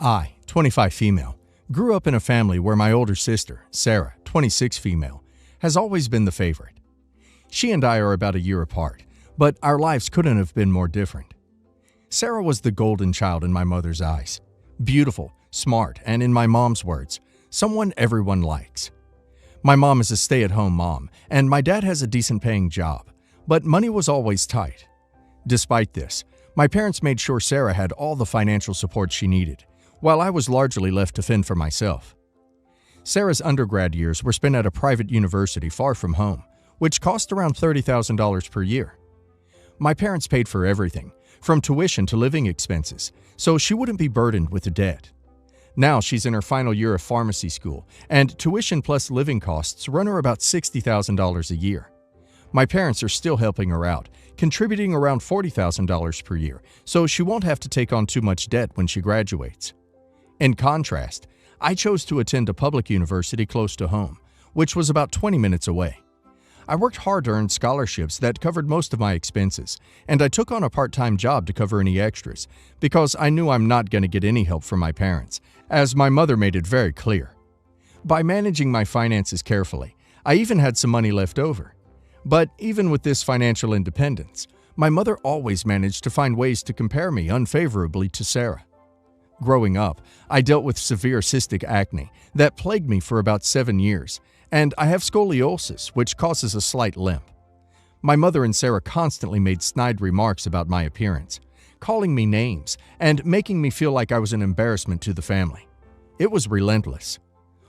I, 25 female, grew up in a family where my older sister, Sarah, 26 female, has always been the favorite. She and I are about a year apart, but our lives couldn't have been more different. Sarah was the golden child in my mother's eyes. Beautiful, smart, and in my mom's words, someone everyone likes. My mom is a stay-at-home mom, and my dad has a decent-paying job, but money was always tight. Despite this, my parents made sure Sarah had all the financial support she needed, while I was largely left to fend for myself. Sarah's undergrad years were spent at a private university far from home, which cost around $30,000 per year. My parents paid for everything, from tuition to living expenses, so she wouldn't be burdened with the debt. Now she's in her final year of pharmacy school, and tuition plus living costs run her about $60,000 a year. My parents are still helping her out, contributing around $40,000 per year, so she won't have to take on too much debt when she graduates. In contrast, I chose to attend a public university close to home, which was about 20 minutes away. I worked hard to earn scholarships that covered most of my expenses, and I took on a part-time job to cover any extras, because I knew I'm not going to get any help from my parents, as my mother made it very clear. By managing my finances carefully, I even had some money left over. But even with this financial independence, my mother always managed to find ways to compare me unfavorably to Sarah. Growing up, I dealt with severe cystic acne that plagued me for about 7 years, and I have scoliosis, which causes a slight limp. My mother and Sarah constantly made snide remarks about my appearance, calling me names and making me feel like I was an embarrassment to the family. It was relentless.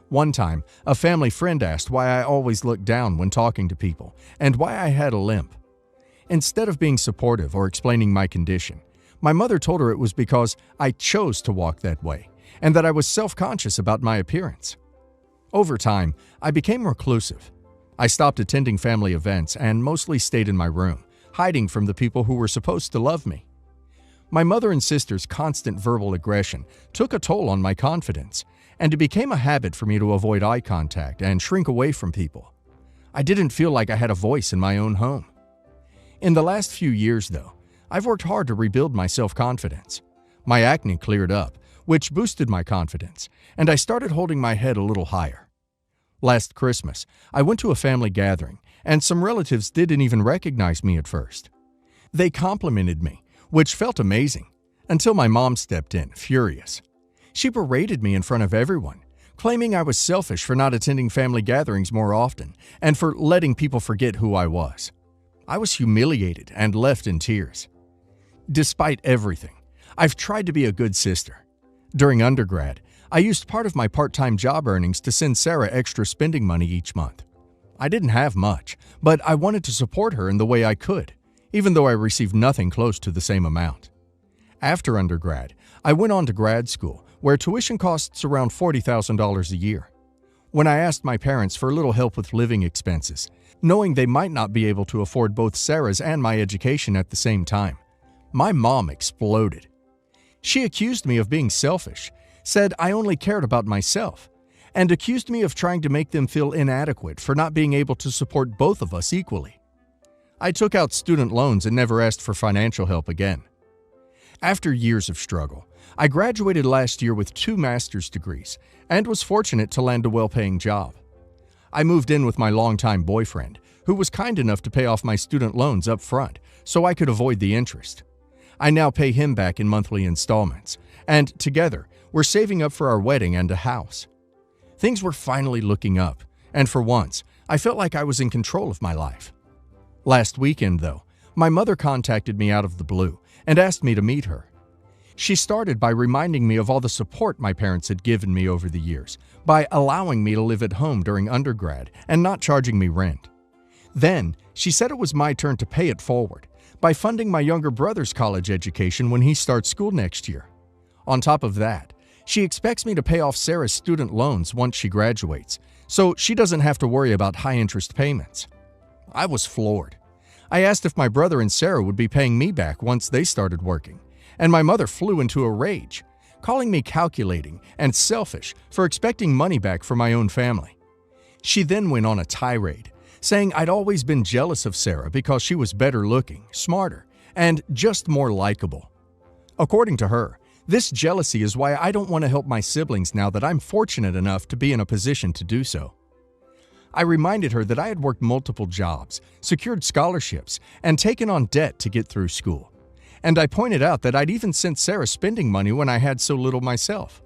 One time, a family friend asked why I always looked down when talking to people and why I had a limp. Instead of being supportive or explaining my condition, my mother told her it was because I chose to walk that way and that I was self-conscious about my appearance. Over time, I became reclusive. I stopped attending family events and mostly stayed in my room, hiding from the people who were supposed to love me. My mother and sister's constant verbal aggression took a toll on my confidence, and it became a habit for me to avoid eye contact and shrink away from people. I didn't feel like I had a voice in my own home. In the last few years, though, I've worked hard to rebuild my self-confidence. My acne cleared up, which boosted my confidence, and I started holding my head a little higher. Last Christmas, I went to a family gathering, and some relatives didn't even recognize me at first. They complimented me, which felt amazing, until my mom stepped in, furious. She berated me in front of everyone, claiming I was selfish for not attending family gatherings more often and for letting people forget who I was. I was humiliated and left in tears. Despite everything, I've tried to be a good sister. During undergrad, I used part of my part-time job earnings to send Sarah extra spending money each month. I didn't have much, but I wanted to support her in the way I could, even though I received nothing close to the same amount. After undergrad, I went on to grad school, where tuition costs around $40,000 a year. When I asked my parents for a little help with living expenses, knowing they might not be able to afford both Sarah's and my education at the same time, my mom exploded. She accused me of being selfish, said I only cared about myself, and accused me of trying to make them feel inadequate for not being able to support both of us equally. I took out student loans and never asked for financial help again. After years of struggle, I graduated last year with 2 master's degrees and was fortunate to land a well-paying job. I moved in with my longtime boyfriend, who was kind enough to pay off my student loans up front so I could avoid the interest. I now pay him back in monthly installments, and together, we're saving up for our wedding and a house. Things were finally looking up, and for once, I felt like I was in control of my life. Last weekend, though, my mother contacted me out of the blue and asked me to meet her. She started by reminding me of all the support my parents had given me over the years, by allowing me to live at home during undergrad and not charging me rent. Then, she said it was my turn to pay it forward, by funding my younger brother's college education when he starts school next year. On top of that, she expects me to pay off Sarah's student loans once she graduates, so she doesn't have to worry about high-interest payments. I was floored. I asked if my brother and Sarah would be paying me back once they started working, and my mother flew into a rage, calling me calculating and selfish for expecting money back from my own family. She then went on a tirade, saying I'd always been jealous of Sarah because she was better looking, smarter, and just more likable. According to her, This jealousy is why I don't want to help my siblings now that I'm fortunate enough to be in a position to do so. I reminded her that I had worked multiple jobs, secured scholarships, and taken on debt to get through school. And I pointed out that I'd even sent Sarah spending money when I had so little myself.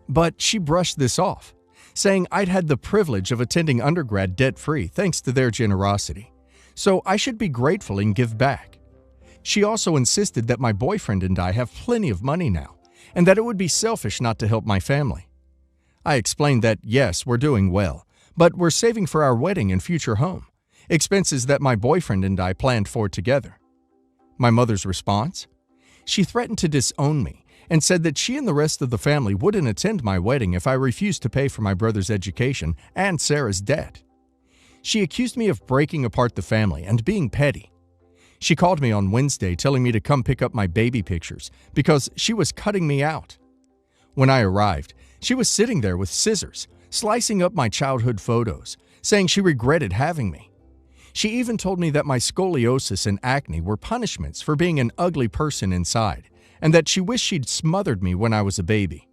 But she brushed this off, saying I'd had the privilege of attending undergrad debt-free thanks to their generosity, so I should be grateful and give back. She also insisted that my boyfriend and I have plenty of money now, and that it would be selfish not to help my family. I explained that yes, we're doing well, but we're saving for our wedding and future home, expenses that my boyfriend and I planned for together. My mother's response? She threatened to disown me and said that she and the rest of the family wouldn't attend my wedding if I refused to pay for my brother's education and Sarah's debt. She accused me of breaking apart the family and being petty. She called me on Wednesday telling me to come pick up my baby pictures because she was cutting me out. When I arrived, she was sitting there with scissors, slicing up my childhood photos, saying she regretted having me. She even told me that my scoliosis and acne were punishments for being an ugly person inside, and that she wished she'd smothered me when I was a baby.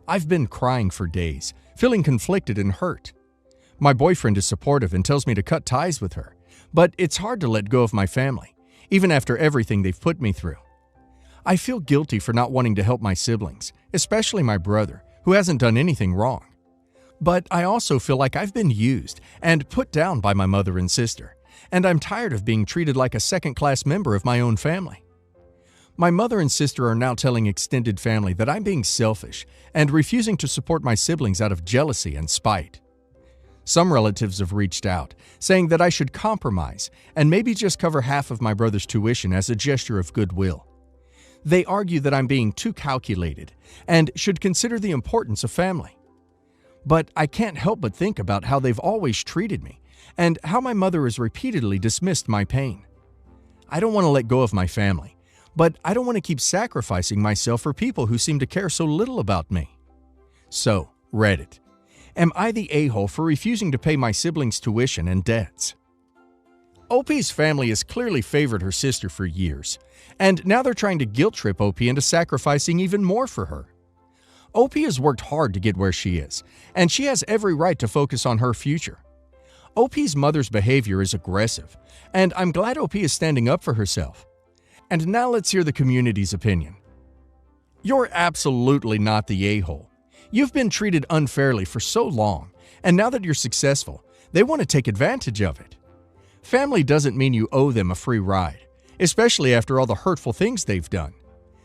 I've been crying for days, feeling conflicted and hurt. My boyfriend is supportive and tells me to cut ties with her, but it's hard to let go of my family, even after everything they've put me through. I feel guilty for not wanting to help my siblings, especially my brother, who hasn't done anything wrong. But I also feel like I've been used and put down by my mother and sister, and I'm tired of being treated like a second-class member of my own family. My mother and sister are now telling extended family that I'm being selfish and refusing to support my siblings out of jealousy and spite. Some relatives have reached out, saying that I should compromise and maybe just cover half of my brother's tuition as a gesture of goodwill. They argue that I'm being too calculated and should consider the importance of family. But I can't help but think about how they've always treated me and how my mother has repeatedly dismissed my pain. I don't want to let go of my family, but I don't want to keep sacrificing myself for people who seem to care so little about me. So, Reddit, am I the a-hole for refusing to pay my siblings' tuition and debts? OP's family has clearly favored her sister for years, and now they're trying to guilt-trip OP into sacrificing even more for her. OP has worked hard to get where she is, and she has every right to focus on her future. OP's mother's behavior is aggressive, and I'm glad OP is standing up for herself. And now let's hear the community's opinion. You're absolutely not the a-hole. You've been treated unfairly for so long, and now that you're successful, they want to take advantage of it. Family doesn't mean you owe them a free ride, especially after all the hurtful things they've done.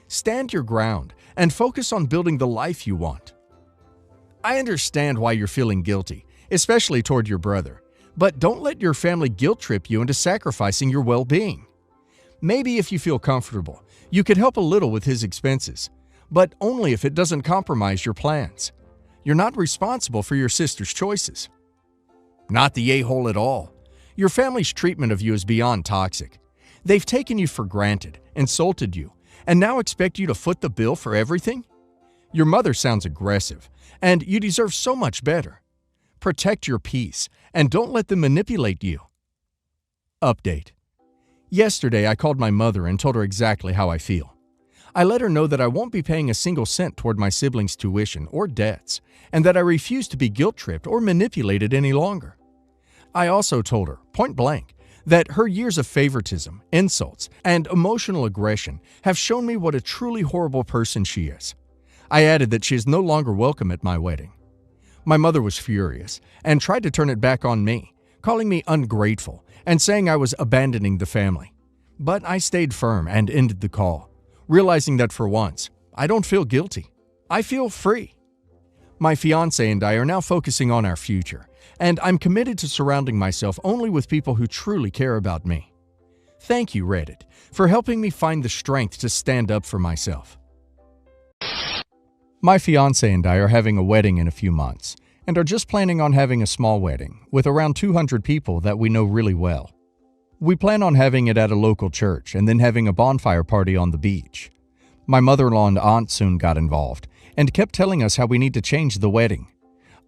Stand your ground and focus on building the life you want. I understand why you're feeling guilty, especially toward your brother, but don't let your family guilt-trip you into sacrificing your well-being. Maybe if you feel comfortable, you could help a little with his expenses, but only if it doesn't compromise your plans. You're not responsible for your sister's choices. Not the a-hole at all. Your family's treatment of you is beyond toxic. They've taken you for granted, insulted you, and now expect you to foot the bill for everything? Your mother sounds aggressive, and you deserve so much better. Protect your peace, and don't let them manipulate you. Update. Yesterday, I called my mother and told her exactly how I feel. I let her know that I won't be paying a single cent toward my siblings' tuition or debts, and that I refuse to be guilt-tripped or manipulated any longer. I also told her, point blank, that her years of favoritism, insults, and emotional aggression have shown me what a truly horrible person she is. I added that she is no longer welcome at my wedding. My mother was furious and tried to turn it back on me, calling me ungrateful and saying I was abandoning the family. But I stayed firm and ended the call, realizing that for once, I don't feel guilty. I feel free. My fiancé and I are now focusing on our future, and I'm committed to surrounding myself only with people who truly care about me. Thank you, Reddit, for helping me find the strength to stand up for myself. My fiancé and I are having a wedding in a few months, and are just planning on having a small wedding with around 200 people that we know really well. We plan on having it at a local church and then having a bonfire party on the beach. My mother-in-law and aunt soon got involved and kept telling us how we need to change the wedding.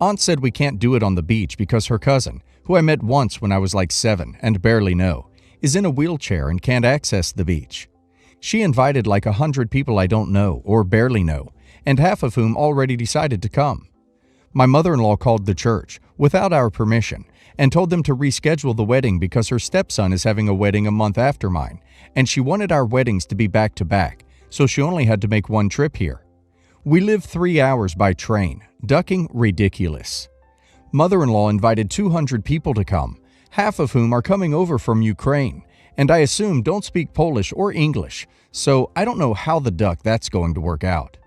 Aunt said we can't do it on the beach because her cousin, who I met once when I was like 7 and barely know, is in a wheelchair and can't access the beach. She invited like 100 people I don't know or barely know, and half of whom already decided to come. My mother-in-law called the church, without our permission, and told them to reschedule the wedding because her stepson is having a wedding a month after mine, and she wanted our weddings to be back-to-back, so she only had to make one trip here. We live 3 hours by train, ducking ridiculous. Mother-in-law invited 200 people to come, half of whom are coming over from Ukraine, and I assume don't speak Polish or English, so I don't know how the duck that's going to work out.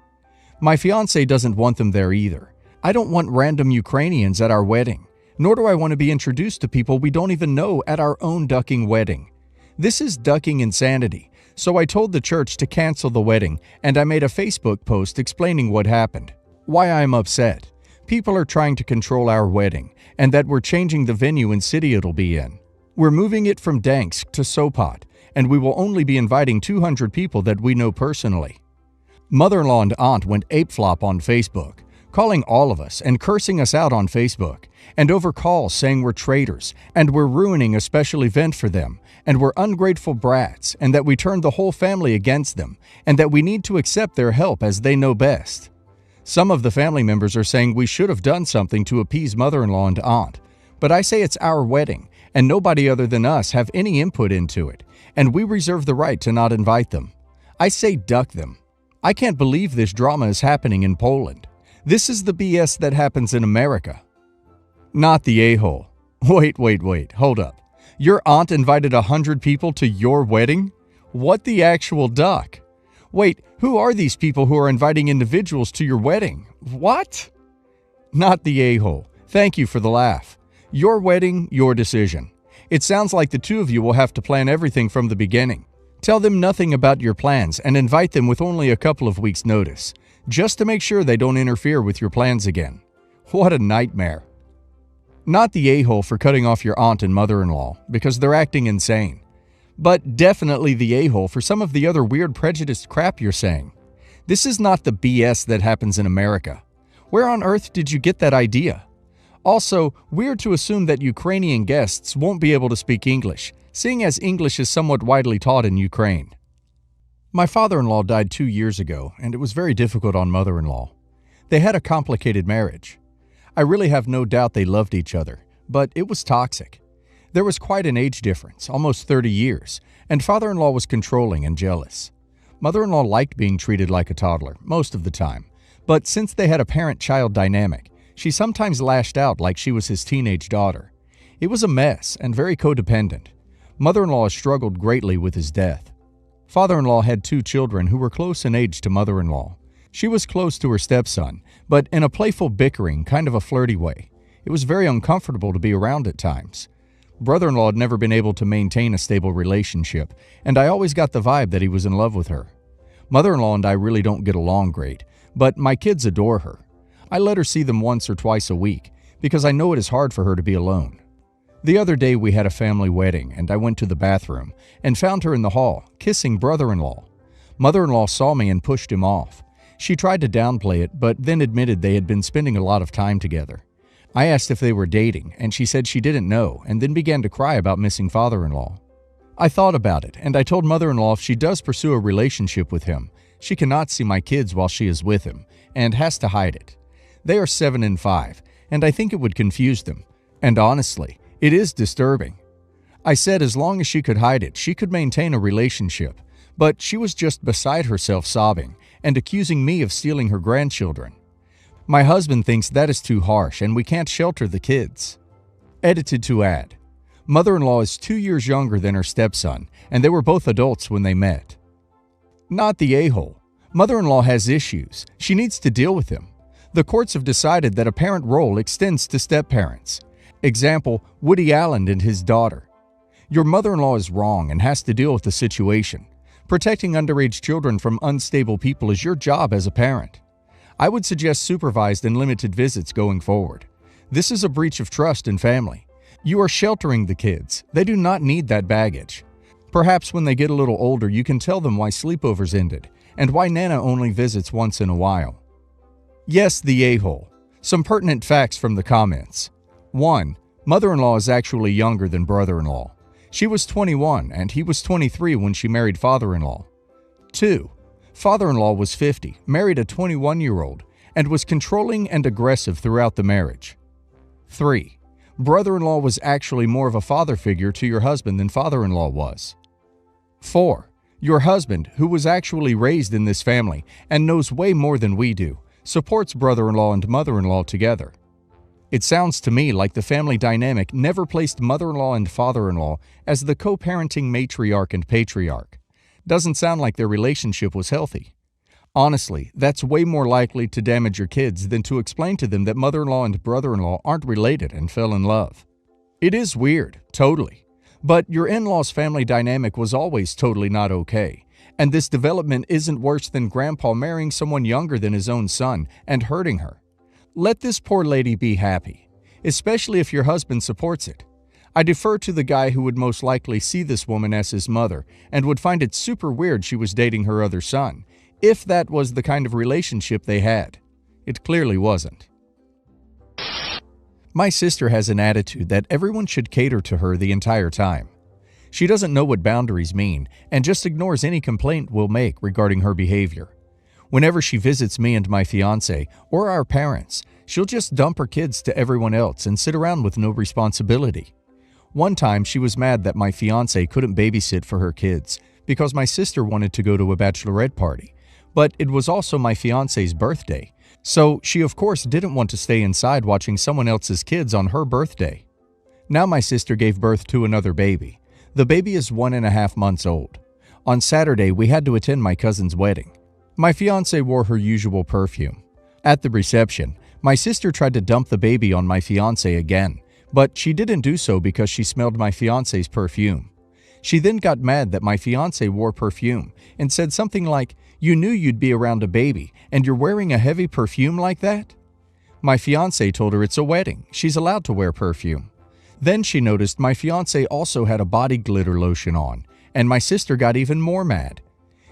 My fiancé doesn't want them there either. I don't want random Ukrainians at our wedding, nor do I want to be introduced to people we don't even know at our own ducking wedding. This is ducking insanity, so I told the church to cancel the wedding, and I made a Facebook post explaining what happened, why I'm upset. People are trying to control our wedding, and that we're changing the venue and city it'll be in. We're moving it from Gdańsk to Sopot, and we will only be inviting 200 people that we know personally. Mother-in-law and aunt went apeflop on Facebook, calling all of us and cursing us out on Facebook, and over calls saying we're traitors, and we're ruining a special event for them, and we're ungrateful brats, and that we turned the whole family against them, and that we need to accept their help as they know best. Some of the family members are saying we should have done something to appease mother-in-law and aunt, but I say it's our wedding, and nobody other than us have any input into it, and we reserve the right to not invite them. I say duck them. I can't believe this drama is happening in Poland. This is the BS that happens in America. Not the a-hole. Wait, hold up. Your aunt invited 100 people to your wedding? What the actual duck? Wait, who are these people who are inviting individuals to your wedding? What? Not the a-hole. Thank you for the laugh. Your wedding, your decision. It sounds like the two of you will have to plan everything from the beginning. Tell them nothing about your plans and invite them with only a couple of weeks' notice, just to make sure they don't interfere with your plans again. What a nightmare. Not the a-hole for cutting off your aunt and mother-in-law, because they're acting insane. But definitely the a-hole for some of the other weird prejudiced crap you're saying. This is not the BS that happens in America. Where on earth did you get that idea? Also, weird to assume that Ukrainian guests won't be able to speak English, seeing as English is somewhat widely taught in Ukraine. My father-in-law died 2 years ago, and it was very difficult on mother-in-law. They had a complicated marriage. I really have no doubt they loved each other, but it was toxic. There was quite an age difference, almost 30 years, and father-in-law was controlling and jealous. Mother-in-law liked being treated like a toddler, most of the time, but since they had a parent-child dynamic, she sometimes lashed out like she was his teenage daughter. It was a mess and very codependent. Mother-in-law struggled greatly with his death. Father-in-law had 2 children who were close in age to mother-in-law. She was close to her stepson, but in a playful bickering, kind of a flirty way. It was very uncomfortable to be around at times. Brother-in-law had never been able to maintain a stable relationship, and I always got the vibe that he was in love with her. Mother-in-law and I really don't get along great, but my kids adore her. I let her see them once or twice a week, because I know it is hard for her to be alone. The other day we had a family wedding, and I went to the bathroom and found her in the hall, kissing brother-in-law. Mother-in-law saw me and pushed him off. She tried to downplay it, but then admitted they had been spending a lot of time together. I asked if they were dating, and she said she didn't know, and then began to cry about missing father-in-law. I thought about it, and I told mother-in-law if she does pursue a relationship with him, she cannot see my kids while she is with him, and has to hide it. They are 7 and 5, and I think it would confuse them. And honestly, it is disturbing. I said as long as she could hide it, she could maintain a relationship, but she was just beside herself sobbing and accusing me of stealing her grandchildren. My husband thinks that is too harsh and we can't shelter the kids. Edited to add, mother-in-law is 2 years younger than her stepson, and they were both adults when they met. Not the a-hole. Mother-in-law has issues. She needs to deal with them. The courts have decided that a parent role extends to step-parents. Example, Woody Allen and his daughter. Your mother-in-law is wrong and has to deal with the situation. Protecting underage children from unstable people is your job as a parent. I would suggest supervised and limited visits going forward. This is a breach of trust in family. You are sheltering the kids. They do not need that baggage. Perhaps when they get a little older, you can tell them why sleepovers ended and why Nana only visits once in a while. Yes, the a-hole. Some pertinent facts from the comments. 1. Mother-in-law is actually younger than brother-in-law. She was 21 and he was 23 when she married father-in-law. 2. Father-in-law was 50, married a 21-year-old, and was controlling and aggressive throughout the marriage. 3. Brother-in-law was actually more of a father figure to your husband than father-in-law was. 4. Your husband, who was actually raised in this family and knows way more than we do, supports brother-in-law and mother-in-law together. It sounds to me like the family dynamic never placed mother-in-law and father-in-law as the co-parenting matriarch and patriarch. Doesn't sound like their relationship was healthy. Honestly, that's way more likely to damage your kids than to explain to them that mother-in-law and brother-in-law aren't related and fell in love. It is weird, totally. But your in-laws' family dynamic was always totally not okay. And this development isn't worse than grandpa marrying someone younger than his own son and hurting her. Let this poor lady be happy, especially if your husband supports it. I defer to the guy who would most likely see this woman as his mother and would find it super weird she was dating her other son, if that was the kind of relationship they had. It clearly wasn't. My sister has an attitude that everyone should cater to her the entire time. She doesn't know what boundaries mean and just ignores any complaint we'll make regarding her behavior. Whenever she visits me and my fiancé or our parents, she'll just dump her kids to everyone else and sit around with no responsibility. One time, she was mad that my fiancé couldn't babysit for her kids because my sister wanted to go to a bachelorette party, but it was also my fiancé's birthday, so she of course didn't want to stay inside watching someone else's kids on her birthday. Now my sister gave birth to another baby. The baby is 1.5 months old. On Saturday, we had to attend my cousin's wedding. My fiancé wore her usual perfume. At the reception, my sister tried to dump the baby on my fiancé again, but she didn't do so because she smelled my fiancé's perfume. She then got mad that my fiancé wore perfume and said something like, "You knew you'd be around a baby, and you're wearing a heavy perfume like that?" My fiancé told her it's a wedding. She's allowed to wear perfume. Then she noticed my fiancé also had a body glitter lotion on, and my sister got even more mad.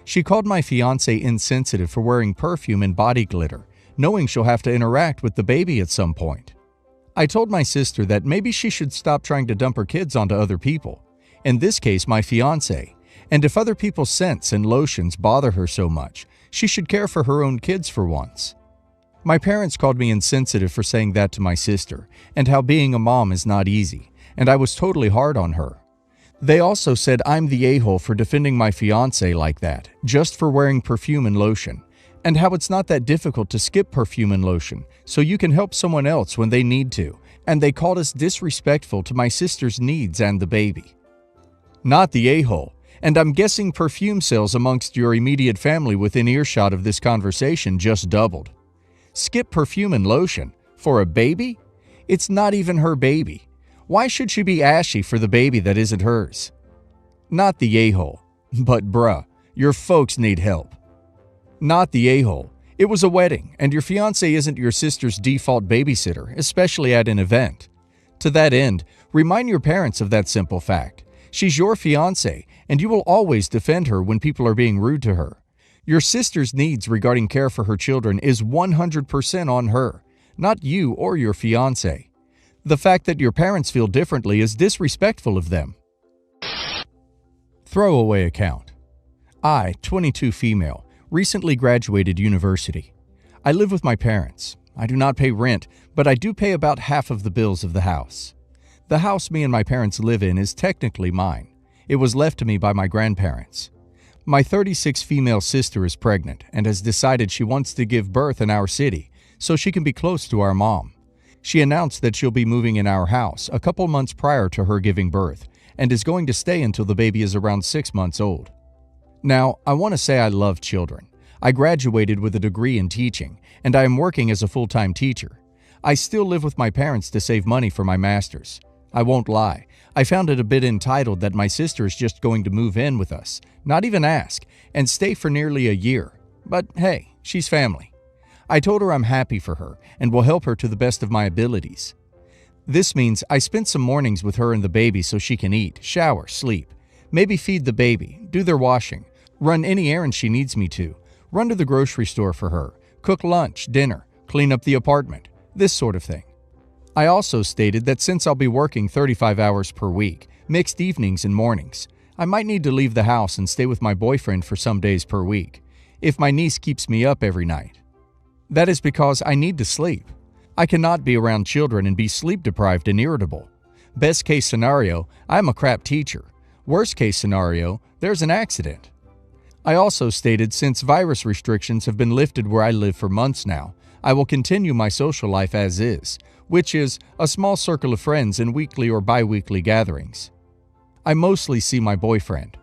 She called my fiancé insensitive for wearing perfume and body glitter, knowing she'll have to interact with the baby at some point. I told my sister that maybe she should stop trying to dump her kids onto other people, in this case my fiancé, and if other people's scents and lotions bother her so much, she should care for her own kids for once. My parents called me insensitive for saying that to my sister, and how being a mom is not easy, and I was totally hard on her. They also said I'm the a-hole for defending my fiancé like that, just for wearing perfume and lotion, and how it's not that difficult to skip perfume and lotion, so you can help someone else when they need to, and they called us disrespectful to my sister's needs and the baby. Not the a-hole, and I'm guessing perfume sales amongst your immediate family within earshot of this conversation just doubled. Skip perfume and lotion? For a baby? It's not even her baby. Why should she be ashy for the baby that isn't hers? Not the a-hole, but bruh, your folks need help. Not the a-hole. It was a wedding, and your fiancé isn't your sister's default babysitter, especially at an event. To that end, remind your parents of that simple fact. She's your fiancé, and you will always defend her when people are being rude to her. Your sister's needs regarding care for her children is 100% on her, not you or your fiancé. The fact that your parents feel differently is disrespectful of them. Throwaway account. I, 22 female, recently graduated university. I live with my parents. I do not pay rent, but I do pay about half of the bills of the house. The house me and my parents live in is technically mine. It was left to me by my grandparents. My 36 female sister is pregnant and has decided she wants to give birth in our city so she can be close to our mom. She announced that she'll be moving in our house a couple months prior to her giving birth and is going to stay until the baby is around 6 months old. Now, I want to say I love children. I graduated with a degree in teaching, and I am working as a full-time teacher. I still live with my parents to save money for my master's. I won't lie, I found it a bit entitled that my sister is just going to move in with us, not even ask, and stay for nearly a year. But hey, she's family. I told her I'm happy for her and will help her to the best of my abilities. This means I spend some mornings with her and the baby so she can eat, shower, sleep, maybe feed the baby, do their washing, run any errands she needs me to, run to the grocery store for her, cook lunch, dinner, clean up the apartment, this sort of thing. I also stated that since I'll be working 35 hours per week, mixed evenings and mornings, I might need to leave the house and stay with my boyfriend for some days per week, if my niece keeps me up every night. That is because I need to sleep. I cannot be around children and be sleep deprived and irritable. Best case scenario, I'm a crap teacher. Worst case scenario, there's an accident. I also stated since virus restrictions have been lifted where I live for months now, I will continue my social life as is, which is a small circle of friends and weekly or bi-weekly gatherings. I mostly see my boyfriend.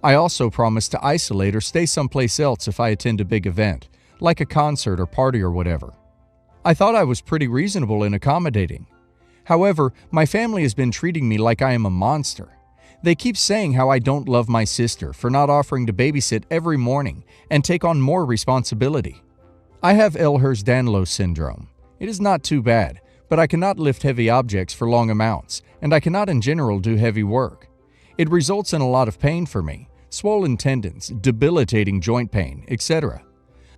I also promise to isolate or stay someplace else if I attend a big event, like a concert or party or whatever. I thought I was pretty reasonable and accommodating. However, my family has been treating me like I am a monster. They keep saying how I don't love my sister for not offering to babysit every morning and take on more responsibility. I have Ehlers-Danlos syndrome. It is not too bad, but I cannot lift heavy objects for long amounts, and I cannot in general do heavy work. It results in a lot of pain for me, swollen tendons, debilitating joint pain, etc.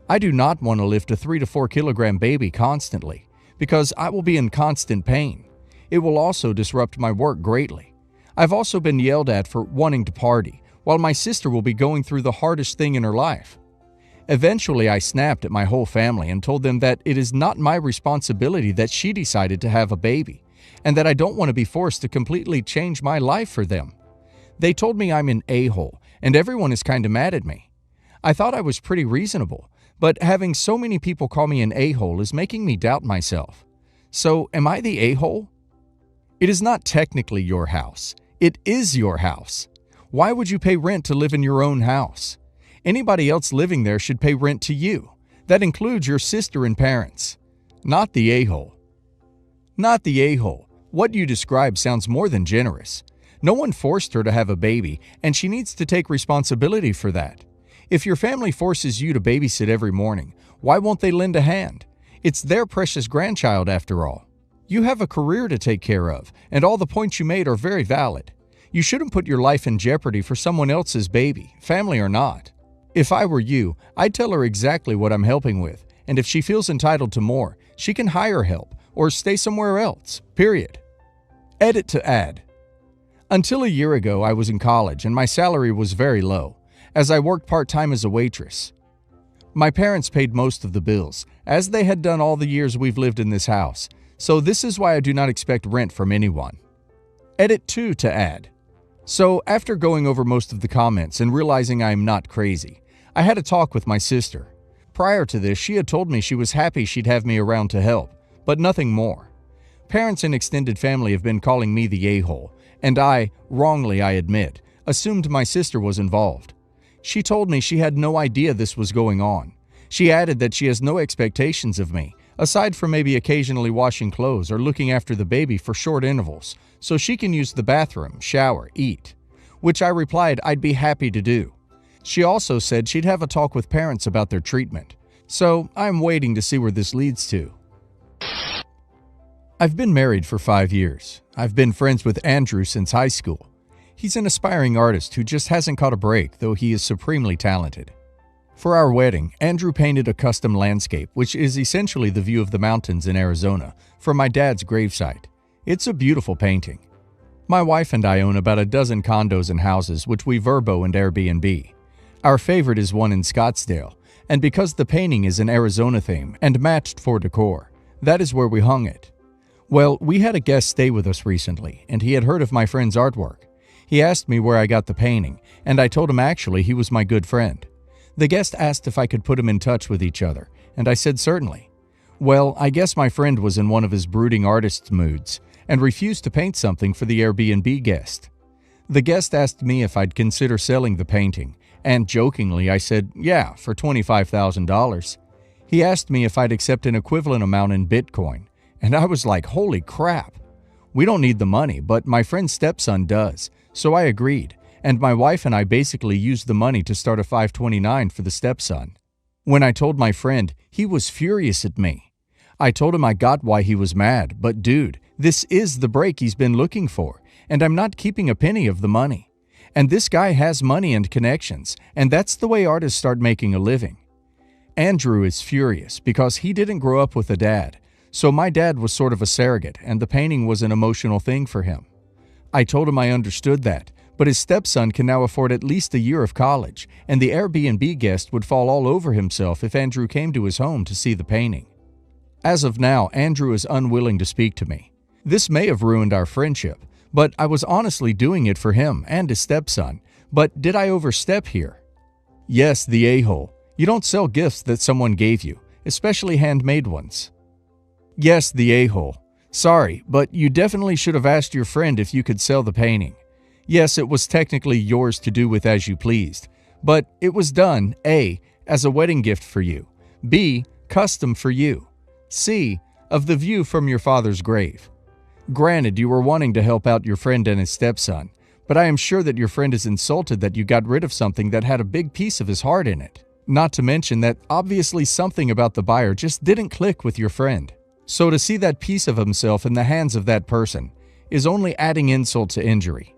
I do not want to lift a 3 to 4 kilogram baby constantly, because I will be in constant pain. It will also disrupt my work greatly. I've also been yelled at for wanting to party, while my sister will be going through the hardest thing in her life. Eventually, I snapped at my whole family and told them that it is not my responsibility that she decided to have a baby, and that I don't want to be forced to completely change my life for them. They told me I'm an a-hole, and everyone is kind of mad at me. I thought I was pretty reasonable, but having so many people call me an a-hole is making me doubt myself. So, am I the a-hole? It is not technically your house. It is your house. Why would you pay rent to live in your own house? Anybody else living there should pay rent to you. That includes your sister and parents. Not the a-hole. Not the a-hole. What you describe sounds more than generous. No one forced her to have a baby, and she needs to take responsibility for that. If your family forces you to babysit every morning, why won't they lend a hand? It's their precious grandchild after all. You have a career to take care of, and all the points you made are very valid. You shouldn't put your life in jeopardy for someone else's baby, family or not. If I were you, I'd tell her exactly what I'm helping with, and if she feels entitled to more, she can hire help or stay somewhere else, period. Edit to add. Until a year ago, I was in college and my salary was very low, as I worked part-time as a waitress. My parents paid most of the bills, as they had done all the years we've lived in this house, so this is why I do not expect rent from anyone. Edit 2 to add. So, after going over most of the comments and realizing I am not crazy, I had a talk with my sister. Prior to this, she had told me she was happy she'd have me around to help, but nothing more. Parents and extended family have been calling me the a-hole, and I, wrongly I admit, assumed my sister was involved. She told me she had no idea this was going on. She added that she has no expectations of me, aside from maybe occasionally washing clothes or looking after the baby for short intervals, so she can use the bathroom, shower, eat, which I replied I'd be happy to do. She also said she'd have a talk with parents about their treatment, so I'm waiting to see where this leads to. I've been married for 5 years. I've been friends with Andrew since high school. He's an aspiring artist who just hasn't caught a break, though he is supremely talented. For our wedding, Andrew painted a custom landscape, which is essentially the view of the mountains in Arizona, from my dad's gravesite. It's a beautiful painting. My wife and I own about a dozen condos and houses, which we Vrbo and Airbnb. Our favorite is one in Scottsdale, and because the painting is an Arizona theme and matched for decor, that is where we hung it. Well, we had a guest stay with us recently, and he had heard of my friend's artwork. He asked me where I got the painting, and I told him actually he was my good friend. The guest asked if I could put him in touch with each other, and I said certainly. Well, I guess my friend was in one of his brooding artist's moods, and refused to paint something for the Airbnb guest. The guest asked me if I'd consider selling the painting, and jokingly I said, yeah, for $25,000. He asked me if I'd accept an equivalent amount in Bitcoin, and I was like, holy crap. We don't need the money, but my friend's stepson does, so I agreed, and my wife and I basically used the money to start a 529 for the stepson. When I told my friend, he was furious at me. I told him I got why he was mad, but dude, this is the break he's been looking for, and I'm not keeping a penny of the money. And this guy has money and connections, and that's the way artists start making a living. Andrew is furious because he didn't grow up with a dad, so my dad was sort of a surrogate, and the painting was an emotional thing for him. I told him I understood that, But his stepson can now afford at least a year of college, and the Airbnb guest would fall all over himself if Andrew came to his home to see the painting. As of now, Andrew is unwilling to speak to me. This may have ruined our friendship, but I was honestly doing it for him and his stepson. But did I overstep here? Yes, the a-hole. You don't sell gifts that someone gave you, especially handmade ones. Yes, the a-hole. Sorry, but you definitely should have asked your friend if you could sell the painting. Yes, it was technically yours to do with as you pleased, but it was done, A, as a wedding gift for you, B, custom for you, C, of the view from your father's grave. Granted, you were wanting to help out your friend and his stepson, but I am sure that your friend is insulted that you got rid of something that had a big piece of his heart in it. Not to mention that obviously something about the buyer just didn't click with your friend. So to see that piece of himself in the hands of that person is only adding insult to injury.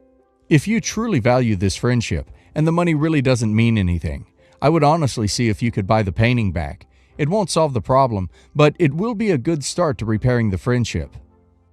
If you truly value this friendship, and the money really doesn't mean anything, I would honestly see if you could buy the painting back. It won't solve the problem, but it will be a good start to repairing the friendship.